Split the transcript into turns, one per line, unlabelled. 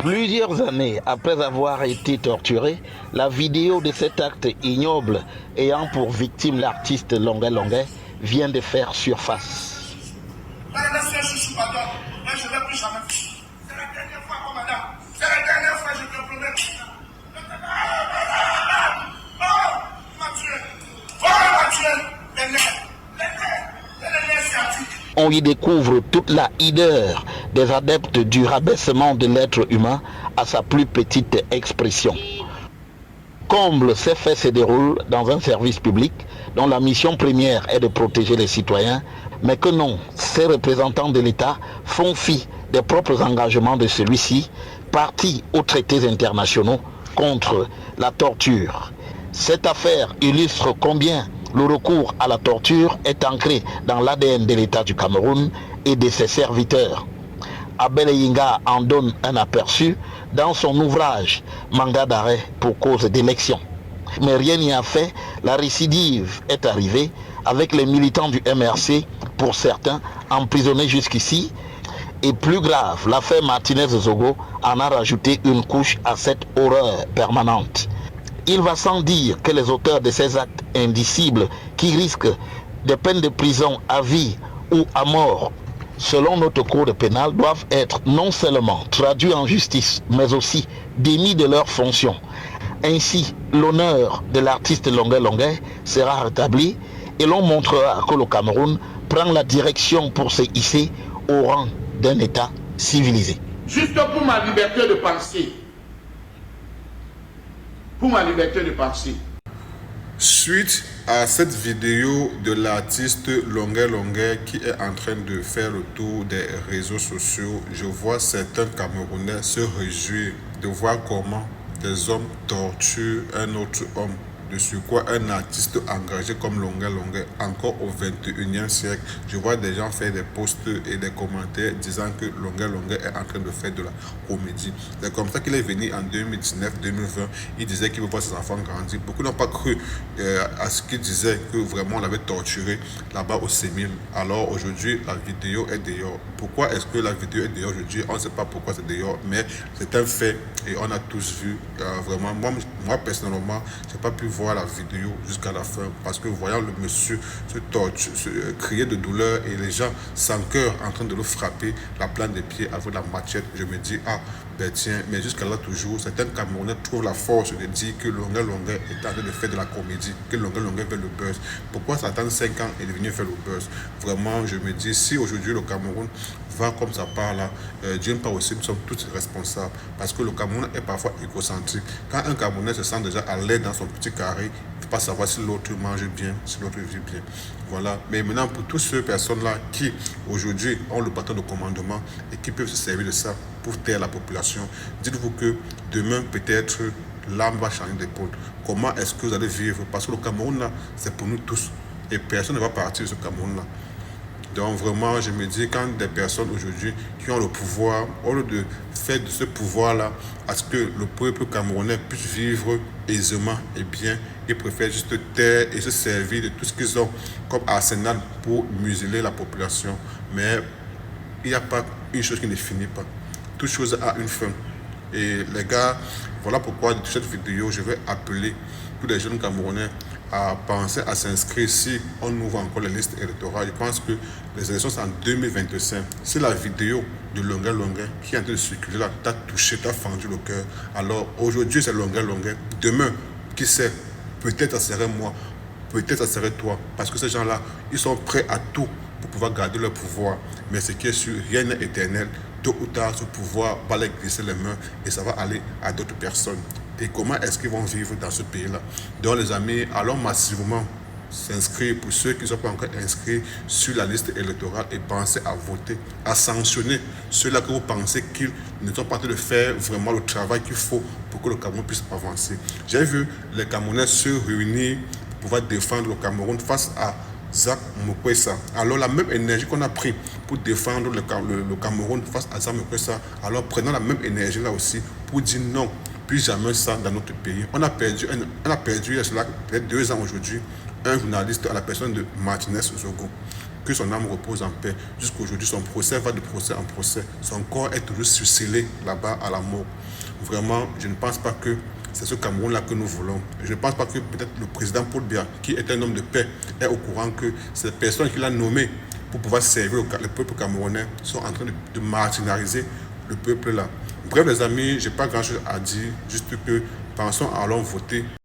Plusieurs années après avoir été torturé, la vidéo de cet acte ignoble ayant pour victime l'artiste Longuet Longuet vient de faire surface. Je ne vais plus jamais. C'est la dernière fois, madame. C'est la dernière fois, je te promets. Oh, Mathieu. Oh, Mathieu. On y découvre toute la hideur des adeptes du rabaissement de l'être humain à sa plus petite expression. Comble, ces faits se déroulent dans un service public dont la mission première est de protéger les citoyens, mais que non, ces représentants de l'État font fi des propres engagements de celui-ci, partis aux traités internationaux contre la torture. Cette affaire illustre combien le recours à la torture est ancré dans l'ADN de l'État du Cameroun et de ses serviteurs. Abel Eyinga en donne un aperçu dans son ouvrage Mandat d'arrêt pour cause d'élection. Mais rien n'y a fait, la récidive est arrivée avec les militants du MRC, pour certains emprisonnés jusqu'ici. Et plus grave, l'affaire Martinez-Zogo en a rajouté une couche à cette horreur permanente. Il va sans dire que les auteurs de ces actes indicibles qui risquent des peines de prison à vie ou à mort, selon notre code pénal, doivent être non seulement traduits en justice, mais aussi démis de leurs fonctions. Ainsi, l'honneur de l'artiste Longuet Longuet sera rétabli et l'on montrera que le Cameroun prend la direction pour se hisser au rang d'un État civilisé.
Juste pour ma liberté de penser. Pour ma liberté de penser.
Suite à cette vidéo de l'artiste Longuet Longuet qui est en train de faire le tour des réseaux sociaux, je vois certains Camerounais se réjouir de voir comment des hommes torturent un autre homme. De surcroît, un artiste engagé comme Longuet Longuet, encore au 21e siècle. Je vois des gens faire des posts et des commentaires disant que Longuet Longuet est en train de faire de la comédie. C'est comme ça qu'il est venu en 2019-2020. Il disait qu'il veut voir ses enfants grandir. Beaucoup n'ont pas cru à ce qu'il disait, que vraiment on l'avait torturé là-bas au Sémil. Alors aujourd'hui, la vidéo est dehors. Pourquoi est-ce que la vidéo est dehors aujourd'hui? On ne sait pas pourquoi c'est dehors, mais c'est un fait et on a tous vu. Vraiment, moi personnellement, je n'ai pas pu voir la vidéo jusqu'à la fin parce que voyant le monsieur se crier de douleur et les gens sans cœur en train de le frapper la plante des pieds avec la machette, je me dis ah ben tiens, mais jusqu'à là toujours certains Camerounais trouvent la force de dire que Longuet Longuet est en train de faire de la comédie, que Longuet Longuet veut le buzz. Pourquoi s'attendre 5 ans et de venir faire le buzz? Vraiment, je me dis, si aujourd'hui le Cameroun va comme ça part là, d'une part aussi nous sommes tous responsables parce que le Cameroun est parfois égocentrique. Quand un Camerounais se sent déjà à l'aise dans son petit carré, il ne faut pas savoir si l'autre mange bien, si l'autre vit bien. Voilà. Mais maintenant, pour toutes ces personnes-là qui aujourd'hui ont le bâton de commandement et qui peuvent se servir de ça pour taire la population, dites-vous que demain peut-être l'âme va changer d'épaule. Comment est-ce que vous allez vivre? Parce que le Cameroun là, c'est pour nous tous et personne ne va partir de ce Cameroun là. Donc vraiment, je me dis, quand des personnes aujourd'hui qui ont le pouvoir, au lieu de faire de ce pouvoir-là à ce que le peuple camerounais puisse vivre aisément et bien, ils préfèrent juste taire et se servir de tout ce qu'ils ont comme arsenal pour museler la population. Mais il n'y a pas une chose qui ne finit pas. Toute chose a une fin. Et les gars, voilà pourquoi dans cette vidéo, je vais appeler tous les jeunes Camerounais à penser à s'inscrire si on ouvre encore les listes électorales. Je pense que les élections c'est en 2025. Si la vidéo de Longuet Longuet qui est en train de circuler là t'a touché, t'a fendu le cœur, alors aujourd'hui c'est Longuet Longuet. Demain, qui sait, peut-être ça serait moi, peut-être ça serait toi. Parce que ces gens-là, ils sont prêts à tout pour pouvoir garder leur pouvoir. Mais ce qui est sûr, rien n'est éternel. Tôt ou tard, ce pouvoir va les glisser les mains et ça va aller à d'autres personnes. Et comment est-ce qu'ils vont vivre dans ce pays-là? Donc les amis, allons massivement s'inscrire pour ceux qui ne sont pas encore inscrits sur la liste électorale et penser à voter, à sanctionner ceux-là que vous pensez qu'ils ne sont pas en train de faire vraiment le travail qu'il faut pour que le Cameroun puisse avancer. J'ai vu les Camerounais se réunir pour pouvoir défendre le Cameroun face à Zak Mokwessa. Alors la même énergie qu'on a pris pour défendre le Cameroun face à Zak Mokwessa, alors prenons la même énergie là aussi pour dire non, plus jamais ça dans notre pays. On a perdu il y a cela peut-être 2 ans aujourd'hui, un journaliste à la personne de Martinez Zogo, que son âme repose en paix. Jusqu'aujourd'hui, son procès va de procès en procès. Son corps est toujours sucellé là-bas à la mort. Vraiment, je ne pense pas que c'est ce Cameroun-là que nous voulons. Je ne pense pas que peut-être le président Paul Biya, qui est un homme de paix, est au courant que ces personnes qu'il a nommées pour pouvoir servir le peuple camerounais sont en train de marginaliser le peuple là. Bref les amis, je n'ai pas grand chose à dire, juste que pensons, allons voter.